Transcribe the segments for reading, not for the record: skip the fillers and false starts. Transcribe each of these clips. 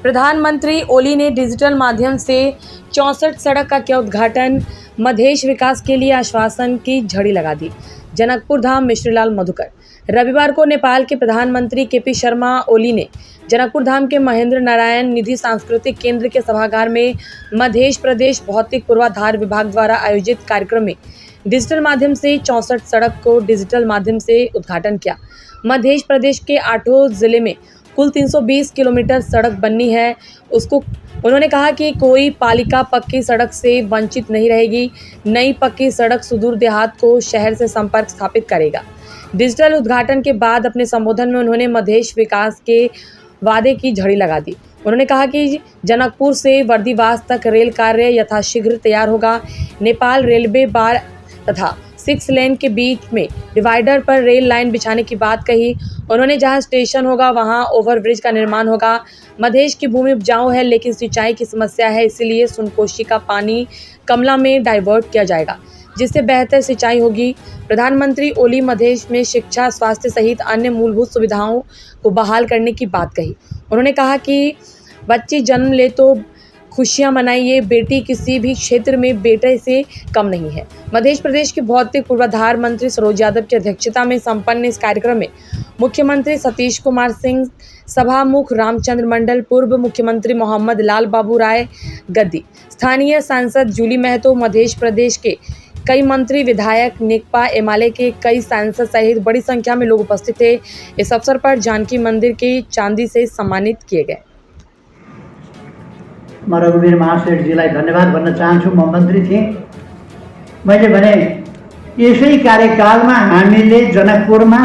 प्रधानमंत्री ओली ने डिजिटल माध्यम से 64 सड़क का किया उद्घाटन। मधेश विकास के लिए आश्वासन की झड़ी लगा दी। जनकपुर धाम मिश्रीलाल मधुकर। रविवार को नेपाल के प्रधानमंत्री केपी शर्मा ओली ने जनकपुर धाम के महेंद्र नारायण निधि सांस्कृतिक केंद्र के सभागार में मध्य प्रदेश भौतिक पूर्वाधार विभाग द्वारा आयोजित कार्यक्रम में डिजिटल माध्यम से 64 सड़क को डिजिटल माध्यम से उद्घाटन किया। मध्य प्रदेश के 8 जिले में कुल 320 किलोमीटर सड़क बननी है। उन्होंने कहा कि कोई पालिका पक्की सड़क से वंचित नहीं रहेगी। नई पक्की सड़क सुदूर देहात को शहर से संपर्क स्थापित करेगा। डिजिटल उद्घाटन के बाद अपने संबोधन में उन्होंने मधेश विकास के वादे की झड़ी लगा दी। उन्होंने कहा कि जनकपुर से वर्दीवास तक रेल कार्य यथाशीघ्र तैयार होगा। नेपाल रेलवे बार तथा 6 लेन के बीच में डिवाइडर पर रेल लाइन बिछाने की बात कही। उन्होंने जहां स्टेशन होगा वहां ओवरब्रिज का निर्माण होगा। मधेश की भूमि उपजाऊ है लेकिन सिंचाई की समस्या है, इसलिए सुनकोशी का पानी कमला में डाइवर्ट किया जाएगा जिससे बेहतर सिंचाई होगी। प्रधानमंत्री ओली मधेश में शिक्षा, स्वास्थ्य सहित अन्य मूलभूत सुविधाओं को बहाल करने की बात कही। उन्होंने कहा कि बच्ची जन्म ले तो खुशियां मनाइए, बेटी किसी भी क्षेत्र में बेटे से कम नहीं है। मध्य प्रदेश के भौतिक पूर्वाधार मंत्री सरोज यादव की अध्यक्षता में संपन्न इस कार्यक्रम में मुख्यमंत्री सतीश कुमार सिंह, सभामुख रामचंद्र मंडल, पूर्व मुख्यमंत्री मोहम्मद लाल बाबू राय गद्दी, स्थानीय सांसद जूली महतो, मध्य प्रदेश के कई मंत्री, विधायक, नेकपा एमाले के कई सांसद सहित बड़ी संख्या में लोग उपस्थित थे। इस अवसर पर जानकी मंदिर के चांदी से सम्मानित किए गए। म रघुवीर महासेठजीलाई धन्यवाद भन्न चाहन्छु। म मन्त्री थिएँ। मैले भने यसै कार्यकालमा हामीले जनकपुरमा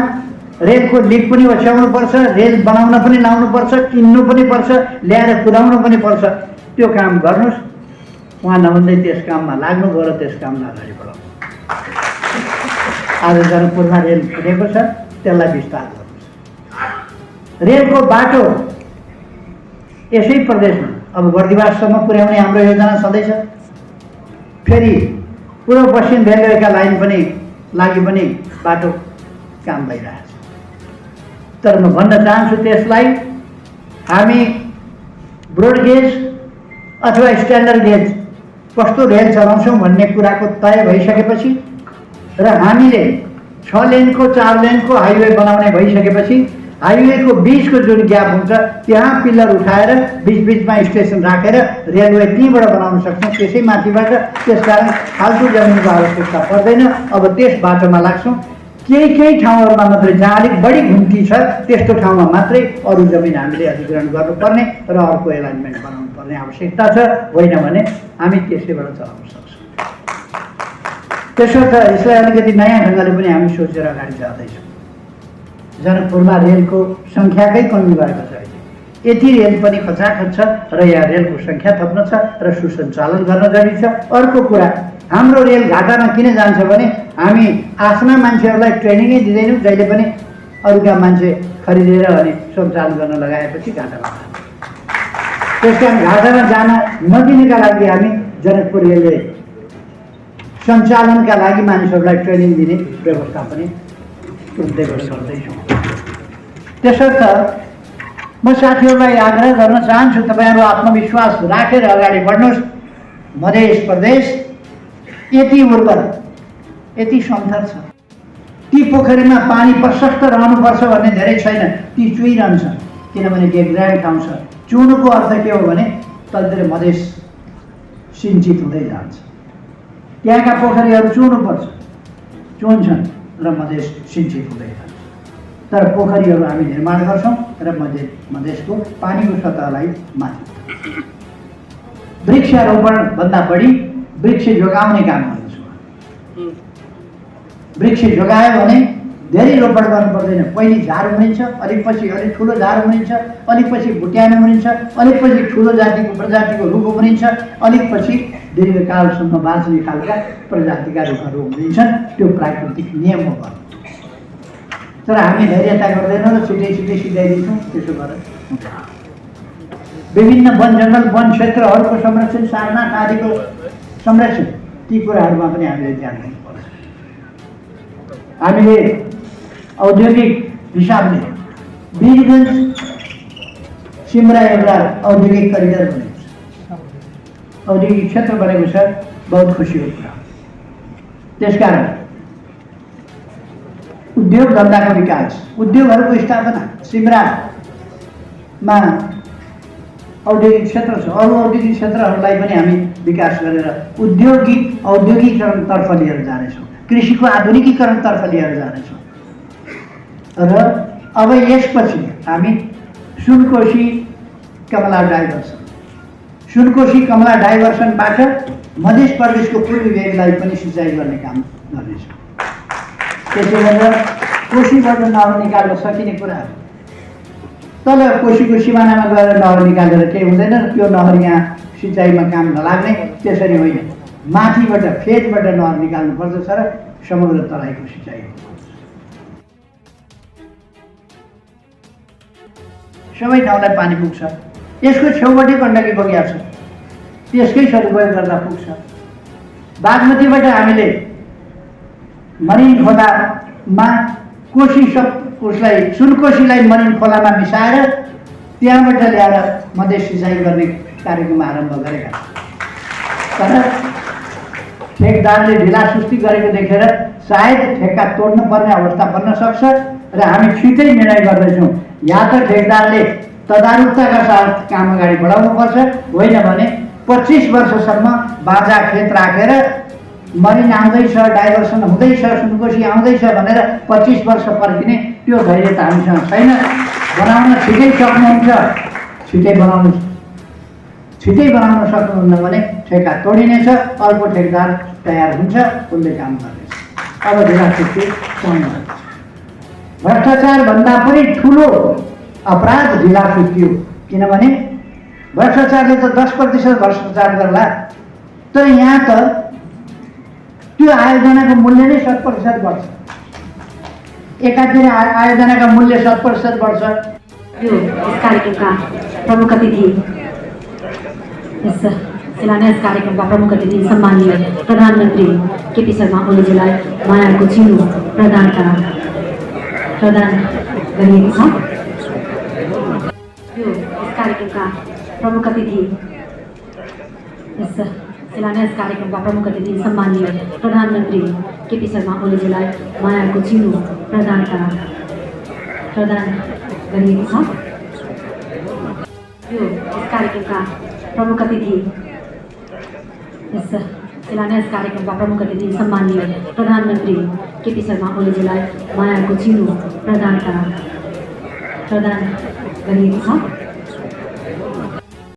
रेलको लिक पनि ओछ्याउनुपर्छ, रेल बनाउन पनि लाउनुपर्छ, किन्नु पनि पर्छ, ल्याएर कुदाउनु पनि पर्छ। त्यो काम गर्नुहोस्। उहाँ नभन्दै त्यस काममा लाग्नुभयो र त्यस काममा अगाडि बढाउनु। आज जनकपुरमा रेल पुगेको छ, त्यसलाई विस्तार गर्नुहोस्। रेलको बाटो यसै प्रदेशमा अब वर्दीवाससम्म पुर्याउने हाम्रो योजना छँदैछ। फेरि पूर्व पश्चिम रेलवेका लाइन पनि लागि पनि बाटो काम भइरहेछ। तर म भन्न चाहन्छु त्यसलाई हामी ब्रोडगेज अथवा स्ट्यान्डर्ड गेज कस्तो रेल चलाउँछौँ भन्ने कुराको तय भइसकेपछि र हामीले 6 लेनको 4 लेनको हाइवे बनाउने भइसकेपछि हाइवेको बिचको जुन ग्याप हुन्छ त्यहाँ पिल्लर उठाएर बिचबिचमा स्टेसन राखेर रेलवे त्यहीँबाट बनाउन सक्छौँ। त्यसै माथिबाट, त्यसकारण फाल्तु जमिनको आवश्यकता पर्दैन। अब त्यस बाटोमा लाग्छौँ। केही ठाउँहरूमा मात्रै जहाँ अलिक बढी घुम्ती छ त्यस्तो ठाउँमा मात्रै अरू जमिन हामीले अधिग्रहण गर्नुपर्ने र अर्को एलाइनमेन्ट बनाउनु पर्ने आवश्यकता छ। होइन भने हामी त्यसैबाट चलाउन सक्छौँ। त्यसर्थ यसलाई अलिकति नयाँ ढङ्गले पनि हामी सोचेर अगाडि जाँदैछौँ। जनकपुरमा रेलको सङ्ख्याकै कमी भएको छ। यति रेल पनि खचाखच छ र यहाँ रेलको सङ्ख्या थप्न छ र सुसञ्चालन गर्न जरुरी छ। अर्को कुरा, हाम्रो रेल घाटामा किन जान्छ भने हामी आफ्ना मान्छेहरूलाई ट्रेनिङै दिँदैनौँ। जहिले पनि अरूका मान्छे खरिदेर अनि सञ्चालन गर्न लगाएपछि घाटामा जान्छ। त्यसकारण घाटामा जान नदिनका लागि हामी जनकपुर रेलवे सञ्चालनका लागि मानिसहरूलाई ट्रेनिङ दिने व्यवस्था पनि गर्दैछौँ। त्यसर्थ म साथीहरूलाई आग्रह गर्न चाहन्छु, तपाईँहरू आत्मविश्वास राखेर अगाडि बढ्नुहोस्। मध्य प्रदेश यति उर्वर, यति समथर छ। ती पोखरीमा पानी प्रशस्त रहनुपर्छ भन्ने धेरै छैन। ती चुहिरहन्छ किनभने डेग्राड ठाउँ छ। चुहुनुको अर्थ के हो भने तलतिर मधेस सिन्चित हुँदै जान्छ। त्यहाँका पोखरीहरू चुहुनुपर्छ, चुहुन्छन् र मधेस सिन्चित हुँदै जान्छ। तर पोखरीहरू हामी निर्माण गर्छौँ र मधेसको पानीको सतहलाई माथि। वृक्षारोपणभन्दा बढी वृक्ष जोगाउने काम गर्छौँ। वृक्ष जोगायो भने धेरै रोपण गर्नु पर्दैन। पहिले झार हुनिन्छ, अलिक पछि अलिक ठुलो झार हुनिन्छ, अलिक पछि भुट्यानो हुनिन्छ, अलिक पछि ठुलो जातिको प्रजातिको रुख हुनिन्छ, अलिक पछि दीर्घकालसम्म बाँच्ने खालका प्रजातिका रुखहरू हुनिन्छन्। त्यो प्राकृतिक नियम हो। तर हामी धैर्यता गर्दैनौँ र छिटै सिधाइदिन्छौँ। त्यसो गरेर विभिन्न वन जङ्गल, वन क्षेत्रहरूको संरक्षण, सारनाथ आदिको संरक्षण, ती कुराहरूमा पनि हामीले ध्यान दिनुपर्छ। हामीले औद्योगिक हिसाबले वीरगञ्ज सिमरा एउटा औद्योगिक करिडर बनेको छ, औद्योगिक क्षेत्र बनेको छ, बहुत खुसीको कुरा। त्यसकारण उद्योग धन्दाको विकास, उद्योगहरूको स्थापना, सिमरामा औद्योगिक क्षेत्र छ, अरू औद्योगिक क्षेत्रहरूलाई पनि हामी विकास गरेर औद्योगिकरणतर्फ लिएर जानेछौँ, कृषिको आधुनिकीकरणतर्फ लिएर जानेछौँ। र अब यसपछि हामी सुनकोशी कमला डाइभर्सनबाट मध्य प्रदेशको पूर्वी भेगलाई पनि सिँचाइ गर्ने काम गर्नेछौँ। त्यसो गरेर कोशीबाट नहर निकाल्न सकिने कुराहरू, तल कोशीको सिमानामा गएर नहर निकालेर केही हुँदैन, त्यो नहर यहाँ सिँचाइमा काम नलाग्ने, त्यसरी होइन। माथिबाट फेदबाट नहर निकाल्नु पर्दछ र समग्र तराईको सिँचाइ हुनुपर्छ। सबै ठाउँलाई पानी पुग्छ। यसको छेउबाटै गण्डकी बगिया छ, त्यसकै सदुपयोग गर्दा पुग्छ। बागमतीबाट हामीले मरिन खोलामा उसलाई सुनकोशीलाई मरिन खोलामा मिसाएर त्यहाँबाट ल्याएर मध्य सिँचाइ गर्ने कार्यक्रम आरम्भ गरेका। तर ठेकदारले ढिलासुस्ती गरेको देखेर सायद ठेक्का तोड्नु पर्ने अवस्था बन्न सक्छ र हामी छिटै निर्णय गर्दैछौँ। या त ठेकदारले तदारुकताका साथ काम अगाडि बढाउनुपर्छ, होइन भने 25 वर्षसम्म बाजा खेत राखेर मरिन आउँदैछ, डाइभर्सन हुँदैछ, सुनकोशी आउँदैछ भनेर 25 वर्ष पर्खिने त्यो धैर्य त हामीसँग छैन। बनाउन छिटै सक्नुहुन्छ, छिटै बनाउन सक्नुहुन्न भने ठेक्का तोडिनेछ, अर्को ठेकदार तयार हुन्छ, उसले काम गर्नेछ। अब ढिलासुस्ती कम गर्छ। भ्रष्टाचारभन्दा पनि ठुलो अपराध ढिलासुस्ती हो, किनभने भ्रष्टाचारले त 10% भ्रष्टाचार गर्ला, तर यहाँ त त्यो आयोजनाको मूल्य नै 7% बढ्छ। एकातिर आयोजनाका मूल्य 7% बढ्छ। यो कार्यक्रमका प्रमुख अतिथि, यस शिलान्यास कार्यक्रमका प्रमुख अतिथि सम्माननीय प्रधानमन्त्री केपी शर्मा ओलीजीलाई मायाको चिनो प्रदान गरिएको छ। यो कार्यक्रमका प्रमुख अतिथि, यस शिलान्यास कार्यक्रमका प्रमुख अतिथि सम्माननीय प्रधानमन्त्री केपी शर्मा ओलीजीलाई मायाको चिनो प्रदान गरिएको छ। यो कार्यक्रमका प्रमुख अतिथि, यस शिलान्यास कार्यक्रमका प्रमुख अतिथि सम्माननीय प्रधानमन्त्री केपी शर्मा ओलीजीलाई मायाको चिनो प्रदान गरिएको छ।